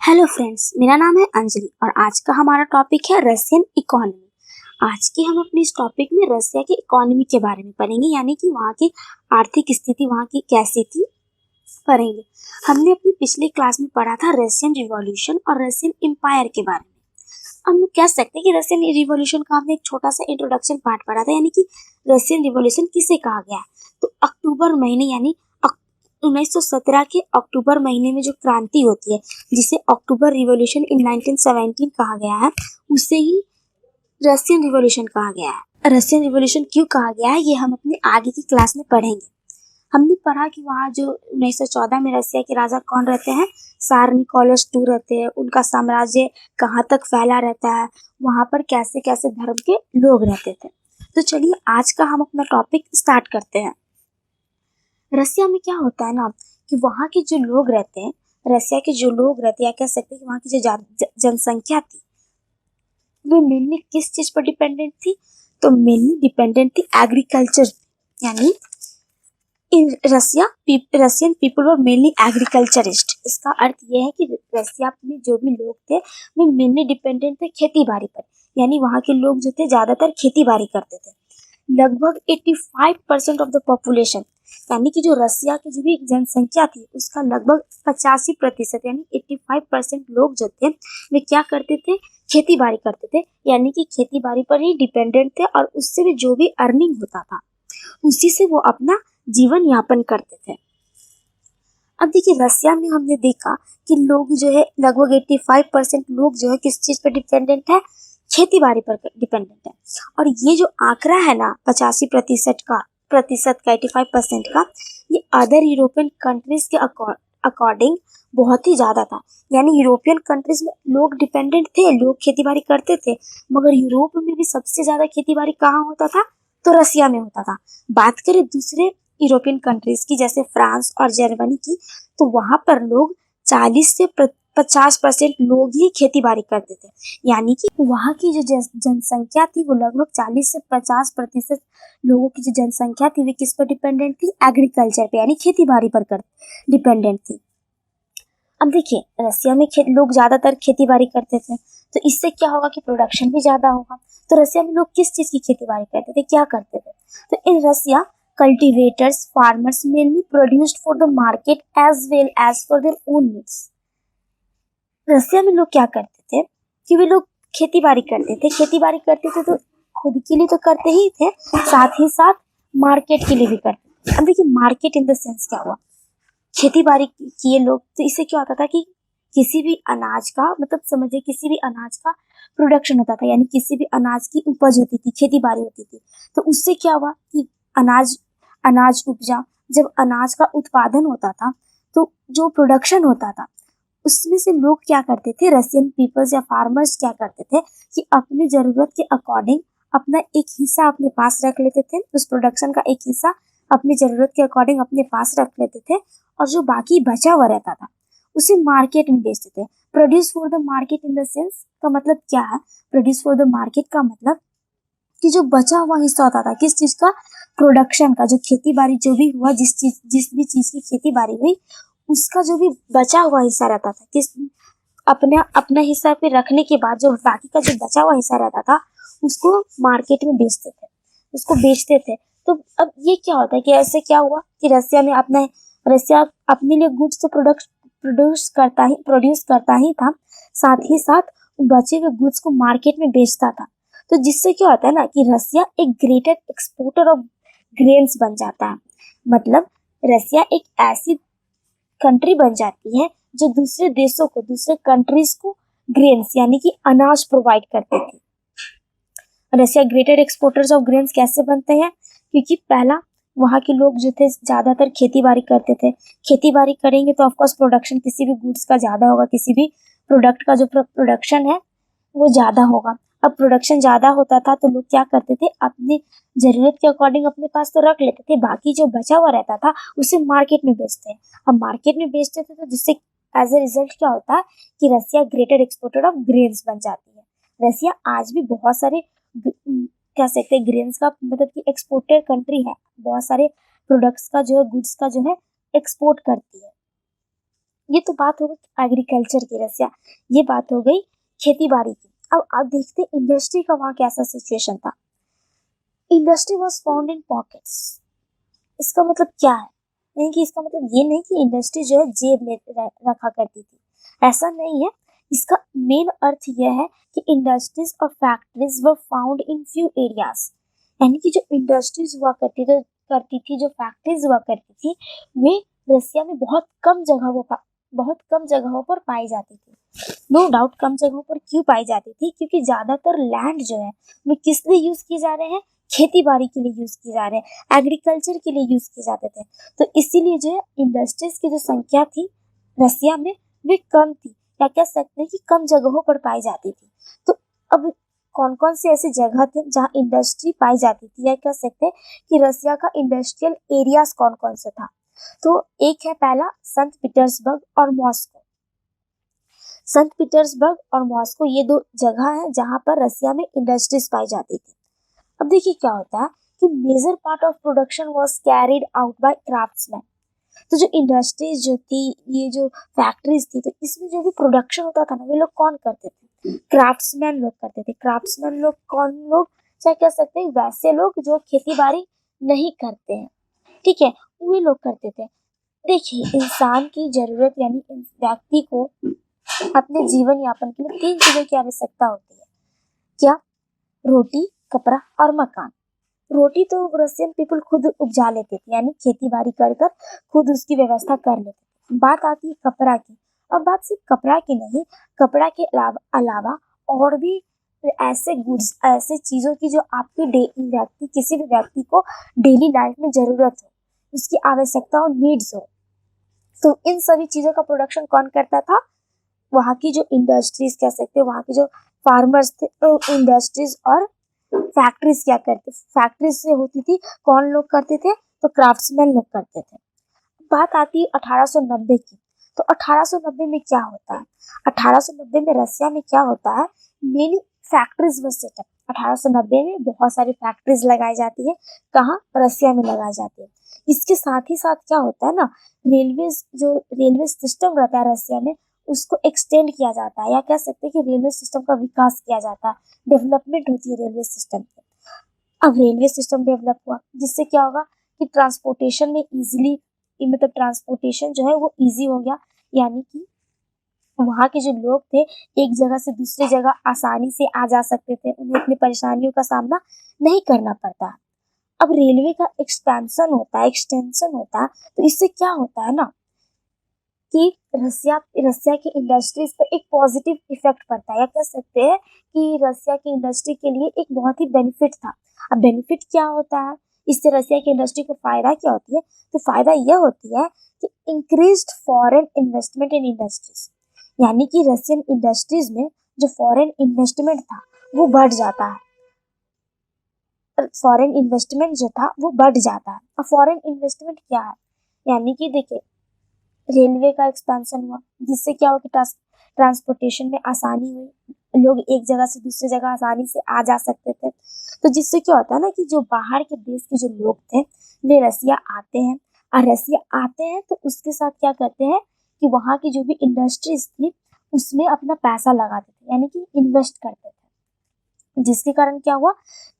Hello friends, मेरा नाम है अंजलि और आज का हमारा टॉपिक है रशियन इकोनॉमी। आज की हम अपने इस टॉपिक में रशिया की इकोनॉमी के बारे में पढ़ेंगे, यानी कि वहाँ की आर्थिक स्थिति वहाँ की कैसी थी पढ़ेंगे। हमने अपनी पिछली क्लास में पढ़ा था रशियन रिवॉल्यूशन और रशियन एम्पायर के बारे में। हम लोग कह सकते हैं कि रशियन रिवॉल्यूशन का हमने एक छोटा सा इंट्रोडक्शन पार्ट पढ़ा था, यानी कि रशियन रिवॉल्यूशन किसे कहा गया है। तो अक्टूबर महीने यानी 1917 के अक्टूबर महीने में जो क्रांति होती है, जिसे अक्टूबर रिवॉल्यूशन इन 1917 कहा गया है, उसे ही रशियन रिवॉल्यूशन कहा गया है। रशियन रिवॉल्यूशन क्यों कहा गया है, ये हम अपने आगे की क्लास में पढ़ेंगे। हमने पढ़ा कि वहाँ जो 1914 में रशिया के राजा कौन रहते हैं, सार निकोलस II रहते हैं। उनका साम्राज्य कहाँ तक फैला रहता है, वहाँ पर कैसे कैसे धर्म के लोग रहते थे। तो चलिए आज का हम अपना टॉपिक स्टार्ट करते हैं। रसिया में क्या होता है ना कि वहाँ के जो लोग रहते हैं, रसिया के जो लोग रहते हैं, या कह सकते हैं कि वहाँ की जो जनसंख्या थी, वो मेनली किस चीज पर डिपेंडेंट थी, तो मेनली डिपेंडेंट थी एग्रीकल्चर। यानी in Russian people were mainly agriculturist. इसका अर्थ ये है कि रसिया में जो भी लोग थे वो मेनली डिपेंडेंट थे खेती बाड़ी पर। यानी वहाँ के लोग जो थे ज्यादातर खेती बाड़ी करते थे। लगभग 85% ऑफ द पॉपुलेशन, यानी कि जो रसिया की जो भी जनसंख्या थी उसका लगभग 85% यानी 85% लोग जो थे वे क्या करते थे, खेती बाड़ी करते थे। यानी कि खेती बाड़ी पर ही डिपेंडेंट थे और उससे भी जो भी अर्निंग होता था उसी से वो अपना जीवन यापन करते थे। अब देखिए रसिया में हमने देखा कि लोग जो है लगभग 85% लोग जो है किस चीज पर डिपेंडेंट है, खेती बाड़ी पर डिपेंडेंट है। और ये जो आंकड़ा है ना 85% का, ये अदर यूरोपियन कंट्रीज के अकॉर्डिंग बहुत ही ज्यादा था। यानी यूरोपियन कंट्रीज में लोग डिपेंडेंट थे, लोग खेती बाड़ी करते थे, मगर यूरोप में भी सबसे ज्यादा खेती बाड़ी कहाँ होता था, तो रसिया में होता था। बात करें दूसरे यूरोपियन कंट्रीज की, जैसे फ्रांस और जर्मनी की, तो वहां पर लोग 40 से 50% लोग ही खेती बाड़ी करते थे। यानी कि वहाँ की जो जनसंख्या थी वो लगभग 40 से 50% लोगों की जो जनसंख्या थी वे किस पर डिपेंडेंट थी, एग्रीकल्चर पे, यानी खेती बाड़ी पर डिपेंडेंट थी। अब देखिए रसिया में लोग ज्यादातर खेती बाड़ी करते थे, तो इससे क्या होगा कि प्रोडक्शन भी ज्यादा होगा। तो रसिया में लोग किस चीज की खेती बाड़ी करते थे, क्या करते थे, तो इन रसिया cultivators farmers mainly produced for the market as well as for their own needs। रसिया में लोग क्या करते थे कि वे लोग खेती बाड़ी करते थे तो खुद के लिए तो करते ही थे, साथ ही साथ मार्केट के लिए भी करते थे। अब देखिए मार्केट इन द सेंस क्या हुआ, खेती बाड़ी किए लोग, तो इससे क्या होता था कि किसी भी अनाज का, मतलब समझिए किसी भी अनाज का प्रोडक्शन होता था, यानी किसी भी अनाज की उपज होती थी, खेती बाड़ी होती थी। तो उससे क्या हुआ कि अनाज उपजा, जब अनाज का उत्पादन होता था तो जो प्रोडक्शन होता था उसमें से लोग क्या करते थे, रसियन पीपल्स या फार्मर्स क्या करते थे कि अपनी जरूरत के अकॉर्डिंग अपना एक हिस्सा अपने पास रख लेते थे, उस प्रोडक्शन का एक हिस्सा अपनी जरूरत के अकॉर्डिंग अपने पास रख लेते थे, और जो बाकी बचा हुआ रहता था उसे मार्केट में बेचते थे। Produce for the market in the sense का मतलब क्या है, प्रोड्यूस फॉर द मार्केट का मतलब कि जो बचा हुआ हिस्सा होता था किस चीज का, प्रोडक्शन का, जो खेती बाड़ी जो भी हुआ, जिस भी चीज की खेती बाड़ी हुई उसका जो भी बचा हुआ हिस्सा रहता था, किस अपने हिस्सा पे रखने के बाद जो बाकी का जो बचा हुआ हिस्सा रहता था उसको मार्केट में बेचते थे, उसको बेचते थे। तो अब ये क्या होता है कि ऐसे क्या हुआ कि रसिया अपने लिए गुड्स तो प्रोड्यूस करता ही था, साथ ही साथ बचे हुए गुड्स को मार्केट में बेचता था। तो जिससे क्या होता है ना कि रसिया एक ग्रेटर एक्सपोर्टर ऑफ ग्रेन्स बन जाता है। मतलब रसिया एक ऐसी कंट्री बन जाती है जो दूसरे देशों को, दूसरे कंट्रीज को ग्रेन्स यानी कि अनाज प्रोवाइड करते थे। रसिया ग्रेटर एक्सपोर्टर्स ऑफ ग्रेन्स कैसे बनते हैं, क्योंकि पहला वहाँ के लोग जो थे ज्यादातर खेती बाड़ी करते थे। खेती बाड़ी करेंगे तो ऑफकोर्स प्रोडक्शन किसी भी गुड्स का ज्यादा होगा, किसी भी प्रोडक्ट का जो प्रोडक्शन है वो ज्यादा होगा। अब प्रोडक्शन ज्यादा होता था तो लोग क्या करते थे, अपनी जरूरत के अकॉर्डिंग अपने पास तो रख लेते थे, बाकी जो बचा हुआ रहता था उसे मार्केट में बेचते हैं। अब मार्केट में बेचते थे तो जिससे एज ए रिजल्ट क्या होता है कि रसिया ग्रेटर एक्सपोर्टर ऑफ ग्रेन्स बन जाती है। रसिया आज भी बहुत सारे कह सकते हैं ग्रेन्स का मतलब कि एक्सपोर्टर कंट्री है, बहुत सारे प्रोडक्ट्स का जो है, गुड्स का जो है एक्सपोर्ट करती है। ये तो बात हो गई एग्रीकल्चर की रसिया, ये बात हो गई खेती बाड़ी की। अब आप देखते इंडस्ट्री का वहाँ कैसा सिचुएशन था। Industry was found in pockets. इसका मतलब क्या है? नहीं कि इसका मतलब ये नहीं कि इंडस्ट्री जो है जेब में रखा करती थी, ऐसा नहीं है। इसका मेन अर्थ यह है कि इंडस्ट्रीज और factories were found in few areas. यानी कि जो इंडस्ट्रीज हुआ करती थी, जो फैक्ट्रीज हुआ करती थी, वे रसिया में बहुत कम जगहों पर पाई जाती थी। नो डाउट कम जगहों पर क्यों पाई जाती थी? क्योंकि ज्यादातर लैंड जो है वो किस लिए यूज किए जा रहे हैं? खेती बाड़ी के लिए यूज किए जा रहे हैं, एग्रीकल्चर के लिए यूज किए जाते थे। तो इसीलिए जो है इंडस्ट्रीज की जो संख्या थी रसिया में वे कम थी, या कह सकते हैं कि कम जगहों पर पाई जाती थी। तो अब कौन कौन से ऐसे जगह थे जहाँ इंडस्ट्री पाई जाती थी, या कह सकते हैं कि रसिया का इंडस्ट्रियल एरियाज कौन कौन से था? तो एक है पहला संत पीटर्सबर्ग और मॉस्को। संत पीटर्सबर्ग और मॉस्को ये दो जगह है जहाँ पर रसिया में इंडस्ट्रीज पाई जाती थी। अब देखिए क्या होता है कि major part of production was carried out by craftsman. तो जो इंडस्ट्रीज जो थी, ये जो फैक्ट्रीज थी, तो इसमें जो भी प्रोडक्शन होता था ना, वे लोग कौन करते थे? क्राफ्ट्समैन लोग करते थे। क्राफ्ट्समैन लोग कौन लोग? चाहे कह सकते हैं वैसे लोग जो खेती बाड़ी नहीं करते हैं, ठीक है, वे लोग करते थे। देखिए इंसान की जरूरत यानी व्यक्ति को अपने जीवन यापन के लिए तीन चीजों की आवश्यकता होती है। क्या? रोटी, कपड़ा और मकान। रोटी तो रशियन पीपल खुद उपजा लेते थे, यानी खेती बाड़ी कर कर खुद उसकी व्यवस्था कर लेते थे। बात आती है कपड़ा की। अब बात सिर्फ कपड़ा की नहीं, कपड़ा के अलावा और भी ऐसे गुड्स, ऐसे चीजों की जो आपके व्यक्ति किसी भी व्यक्ति को डेली लाइफ में जरूरत हो, उसकी आवश्यकता हो, नीड्स हो, तो इन सभी चीजों का प्रोडक्शन कौन करता था? वहाँ की जो इंडस्ट्रीज कह सकते हैं, वहाँ के जो फार्मर्स थे, तो इंडस्ट्रीज और फैक्ट्रीज क्या करते? फैक्ट्रीज से होती थी, कौन लोग करते थे? तो क्राफ्ट्समैन लोग करते थे। बात आती है 1890 की। तो 1890 में क्या होता है? 1890 में रसिया में क्या होता है? Many factories were set up. 1890 में बहुत सारी फैक्ट्रीज लगाई जाती है। कहाँ? रसिया में लगाई जाती है। इसके साथ ही साथ क्या होता है ना, रेलवे सिस्टम रहता है रसिया में, उसको एक्सटेंड किया जाता है, या कह सकते हैं कि रेलवे सिस्टम का विकास किया जाता है, डेवलपमेंट होती है रेलवे सिस्टम की। अब रेलवे सिस्टम डेवलप हुआ, जिससे क्या होगा कि ट्रांसपोर्टेशन में इजीली, मतलब ट्रांसपोर्टेशन जो है वो इजी हो गया। यानी कि वहाँ के जो लोग थे एक जगह से दूसरी जगह आसानी से आ जा सकते थे, उन्हें इतनी परेशानियों का सामना नहीं करना पड़ता। अब रेलवे का एक्सटेंशन होता है, तो इससे क्या होता है ना कि रसिया की इंडस्ट्रीज पर एक पॉजिटिव इफेक्ट पड़ता है, या कह सकते हैं कि रसिया की इंडस्ट्री के लिए एक बहुत ही बेनिफिट था। अब बेनिफिट क्या होता है? इससे रसिया की इंडस्ट्री को फायदा क्या होती है? तो फायदा यह होती है कि इंक्रीज्ड फॉरेन इन्वेस्टमेंट इन इंडस्ट्रीज। यानी कि रसियन इंडस्ट्रीज में जो फॉरेन इन्वेस्टमेंट था वो बढ़ जाता है। फॉरेन इन्वेस्टमेंट जो था वो बढ़ जाता है। अब फॉरेन इन्वेस्टमेंट क्या है? यानी कि देखिए रेलवे का एक्सपेंशन हुआ, जिससे क्या हुआ कि ट्रांसपोर्टेशन में आसानी हुई, लोग एक जगह से दूसरी जगह आसानी से आ जा सकते थे। तो जिससे क्या होता है ना कि जो बाहर के देश के जो लोग थे वे रसिया आते हैं, और रसिया आते हैं तो उसके साथ क्या करते हैं कि वहाँ की जो भी इंडस्ट्रीज थी उसमें अपना पैसा लगाते थे, यानी कि इन्वेस्ट करते थे, जिसके कारण क्या हुआ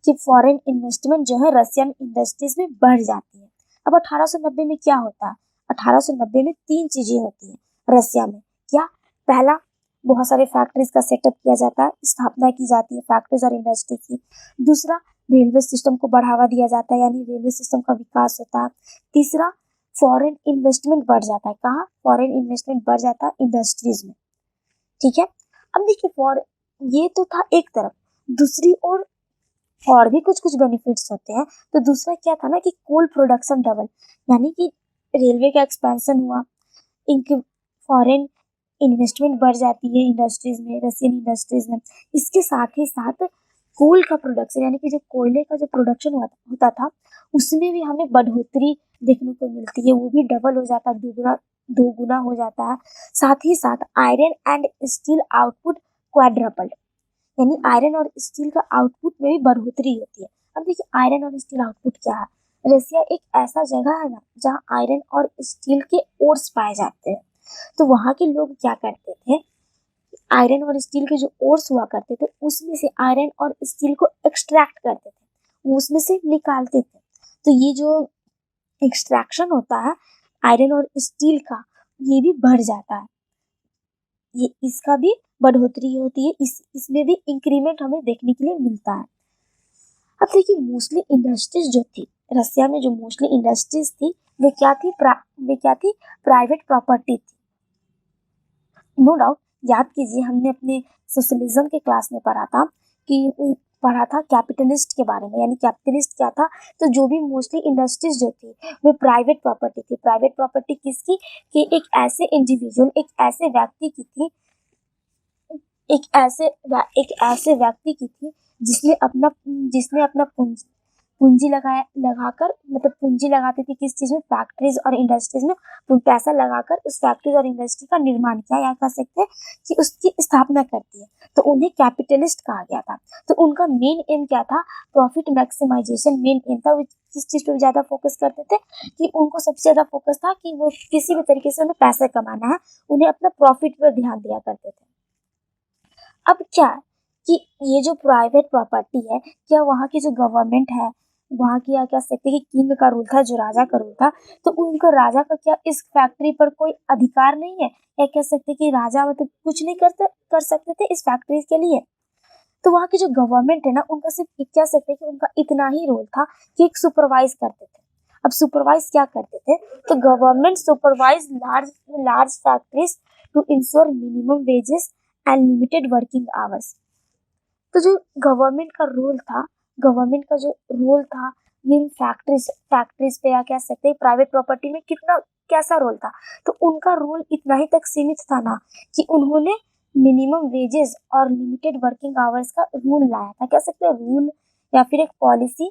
कि फॉरेन इन्वेस्टमेंट जो है रसियन इंडस्ट्रीज में बढ़ जाती है। अब 1890 में क्या होता है? 1890 में तीन चीजें होती है रसिया में। क्या? पहला, बहुत सारे फैक्ट्रीज का सेटअप किया जाता है, स्थापना की जाती है फैक्ट्रीज और इंडस्ट्रीज की। दूसरा, रेलवे सिस्टम को बढ़ावा दिया जाता है, यानी रेलवे सिस्टम का विकास होता है। तीसरा, फॉरेन इन्वेस्टमेंट बढ़ जाता है। कहाँ? फॉरेन इन्वेस्टमेंट बढ़ जाता है इंडस्ट्रीज में। ठीक है। अब देखिए ये तो था एक तरफ। दूसरी ओर और भी कुछ कुछ बेनिफिट्स होते हैं। तो दूसरा क्या था ना कि कोल प्रोडक्शन डबल, यानी कि रेलवे का एक्सपेंशन हुआ, इनके फॉरेन इन्वेस्टमेंट बढ़ जाती है इंडस्ट्रीज में, रसियन इंडस्ट्रीज में। इसके साथ ही साथ कोल का प्रोडक्शन, यानी कि जो कोयले का जो प्रोडक्शन होता था उसमें भी हमें बढ़ोतरी देखने को मिलती है, वो भी डबल हो जाता है, दो गुना हो जाता है। साथ ही साथ iron and steel output quadruple, यानी आयरन और स्टील का आउटपुट में भी बढ़ोतरी होती है। अब देखिए आयरन और स्टील आउटपुट क्या है? रसिया एक ऐसा जगह है ना जहाँ आयरन और स्टील के ओर्स पाए जाते हैं। तो वहाँ के लोग क्या करते थे, आयरन और स्टील के जो ओर्स हुआ करते थे उसमें से आयरन और स्टील को एक्सट्रैक्ट करते थे, वो उसमें से निकालते थे। तो ये जो एक्सट्रैक्शन होता है आयरन और स्टील का, ये भी बढ़ जाता है, ये इसका भी बढ़ोतरी होती है, इसमें भी इंक्रीमेंट हमें देखने के लिए मिलता है। अब देखिए मोस्टली इंडस्ट्रीज जो थी रसिया में, जो मोस्टली इंडस्ट्रीज थी वे क्या थी, प्राइवेट प्रॉपर्टी थी। नो डाउट, याद कीजिए हमने अपने सोशलिज्म के क्लास में पढ़ा था कैपिटलिस्ट के बारे में, यानी कैपिटलिस्ट क्या था, तो जो भी मोस्टली इंडस्ट्रीज जो थी वो प्राइवेट प्रॉपर्टी थी। प्राइवेट प्रॉपर्टी किसकी, कि एक ऐसे इंडिविजुअल, एक ऐसे व्यक्ति की थी, एक ऐसे व्यक्ति की थी जिसने अपना पूंजी लगाकर, मतलब पूंजी लगाती थी किस चीज में, फैक्ट्रीज और इंडस्ट्रीज में, पैसा लगाकर उस फैक्ट्रीज और इंडस्ट्री का निर्माण किया, या कह सकते हैं कि उसकी स्थापना करती है, तो उन्हें कैपिटलिस्ट कहा गया था। तो उनका मेन एम क्या था, प्रॉफिट मैक्सिमाइजेशन मेन एम था। वो किस चीज पर ज्यादा फोकस करते थे, कि उनको सबसे ज्यादा फोकस था कि वो किसी भी तरीके से उन्हें पैसा कमाना है, उन्हें अपना प्रॉफिट पर ध्यान दिया करते थे। अब क्या है कि ये जो प्राइवेट प्रॉपर्टी है, क्या वहाँ की जो गवर्नमेंट है, वहाँ की, या कह सकते हैं कि किंग का रूल था, जो राजा का रूल था, तो उनका राजा का क्या इस फैक्ट्री पर कोई अधिकार नहीं है, या कह सकते हैं कि राजा मतलब कुछ नहीं कर सकते थे इस फैक्ट्री के लिए। तो वहाँ की जो गवर्नमेंट है ना, उनका सिर्फ कह सकते हैं कि उनका इतना ही रोल था कि एक सुपरवाइज करते थे। अब सुपरवाइज क्या करते थे, तो government supervise large factories to ensure minimum wages and limited working hours. तो जो गवर्नमेंट का जो रोल था, ये फैक्ट्रीज पे, या कह सकते हैं प्राइवेट प्रॉपर्टी में कितना कैसा रोल था, तो उनका रोल इतना ही तक सीमित था ना, कि उन्होंने मिनिमम वेजेस और लिमिटेड वर्किंग आवर्स का रूल लाया था, कह सकते हैं रूल या फिर एक पॉलिसी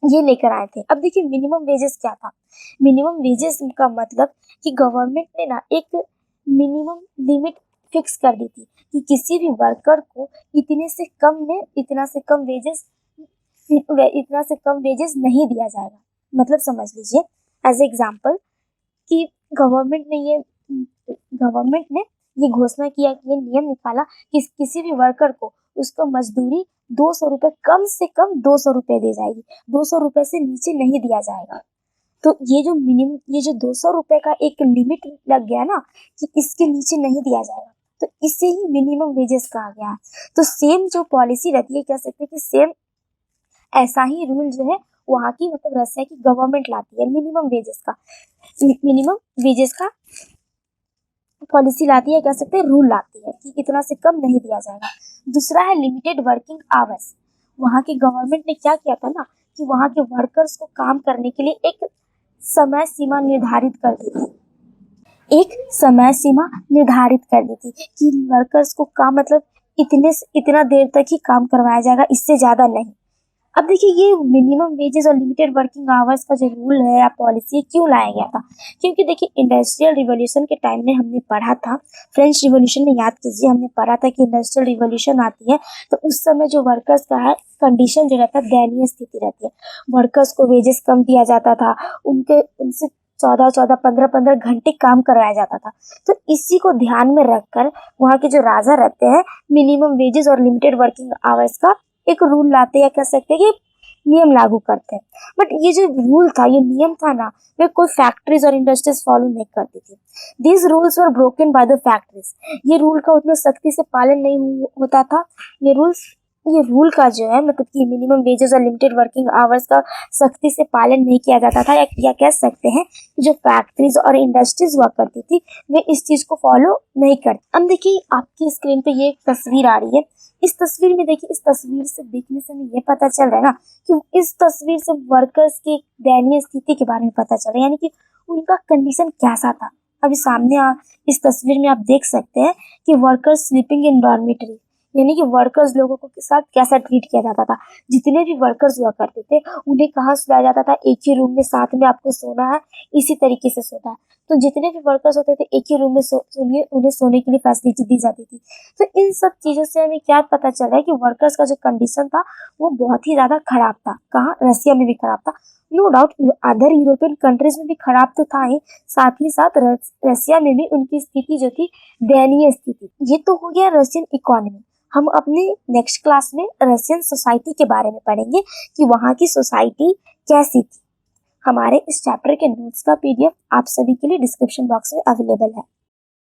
ये लेकर आए थे। अब देखिए मिनिमम वेजेस क्या था, मिनिमम वेजेस का मतलब कि गवर्नमेंट ने ना एक मिनिमम लिमिट फिक्स कर दी थी कि किसी भी वर्कर को इतना से कम वेजेस नहीं दिया जाएगा। मतलब समझ लीजिए, एज एग्जाम्पल, कि गवर्नमेंट ने ये गवर्नमेंट ने ये घोषणा किया, कि ये नियम निकाला कि किसी भी वर्कर को उसको मजदूरी 200 रुपए, कम से कम 200 रुपए दी जाएगी, 200 रुपए से नीचे नहीं दिया जाएगा। तो ये जो 200 रुपए का एक लिमिट लग गया ना, कि इसके नीचे नहीं दिया जाएगा, तो इसे ही मिनिमम वेजेस कहा गया है। तो सेम जो पॉलिसी रहती है, कह सकते हैं कि सेम ऐसा ही रूल जो है वहाँ की, मतलब रसिया की गवर्नमेंट लाती है, मिनिमम वेजेस का पॉलिसी लाती है, कह सकते हैं रूल लाती है कि इतना से कम नहीं दिया जाएगा। दूसरा है लिमिटेड वर्किंग आवर्स। वहाँ की गवर्नमेंट ने क्या किया था ना, कि वहाँ के वर्कर्स को काम करने के लिए एक समय सीमा निर्धारित कर दी थी, कि वर्कर्स को काम, मतलब इतना देर तक ही काम करवाया जाएगा, इससे ज्यादा नहीं। अब देखिए ये मिनिमम वेजेस और लिमिटेड वर्किंग आवर्स का जो रूल है या पॉलिसी क्यों लाया गया था, क्योंकि देखिए इंडस्ट्रियल रिवॉल्यूशन के टाइम में हमने पढ़ा था, फ्रेंच रिवॉल्यूशन में याद कीजिए हमने पढ़ा था कि इंडस्ट्रियल रिवॉल्यूशन आती है, तो उस समय जो वर्कर्स का है कंडीशन जो रहता है, दयनीय स्थिति रहती है। वर्कर्स को वेजेस कम दिया जाता था, उनसे 14-14, 15-15 घंटे काम करवाया जाता था। तो इसी को ध्यान में रखकर वहाँ के जो राजा रहते हैं, मिनिमम वेजेस और लिमिटेड वर्किंग आवर्स का एक रूल लाते, या कह सकते हैं कि नियम लागू करते हैं। बट ये जो रूल था, ये नियम था ना, वे कोई फैक्ट्रीज और इंडस्ट्रीज फॉलो नहीं करती थी। These rules were broken by the factories. ये रूल का उतना सख्ती से पालन नहीं होता था। ये रूल का जो है, मतलब कि मिनिमम वेजेस और लिमिटेड वर्किंग आवर्स का सख्ती से पालन नहीं किया जाता था, या कह सकते हैं जो फैक्ट्रीज और इंडस्ट्रीज हुआ करती थी वे इस चीज को फॉलो नहीं करती। अब देखिए आपकी स्क्रीन पे ये एक तस्वीर आ रही है। इस तस्वीर में देखिए, इस तस्वीर से देखने से हमें ये पता चल रहा है ना, कि इस तस्वीर से वर्कर्स की दयनीय स्थिति के बारे में पता चल रहा है, यानी कि उनका कंडीशन कैसा था। अभी सामने इस तस्वीर में आप देख सकते हैं कि वर्कर्स स्लीपिंग इन डॉर्मेटरी, यानी कि वर्कर्स लोगों को के साथ कैसा ट्रीट किया जाता था। जितने भी वर्कर्स हुआ करते थे उन्हें कहाँ सुलाया जाता था, एक ही रूम में साथ में आपको सोना है, इसी तरीके से सोना है। तो जितने भी वर्कर्स होते थे एक ही रूम में उन्हें सोने के लिए फैसिलिटी दी जाती थी। तो इन सब चीजों से हमें क्या पता चल रहा है कि वर्कर्स का जो कंडीशन था वो बहुत ही ज्यादा खराब था। कहाँ, रसिया में भी खराब था। No doubt other European countries में भी खराब तो था ही, साथ ही साथ रसिया में भी उनकी स्थिति जो थी दयनीय स्थिति। ये तो हो गया रशियन इकोनॉमी। हम अपने नेक्स्ट क्लास में रशियन सोसाइटी के बारे में पढ़ेंगे कि वहाँ की सोसाइटी कैसी थी। हमारे इस चैप्टर के नोट्स का पीडीएफ आप सभी के लिए डिस्क्रिप्शन बॉक्स में अवेलेबल है।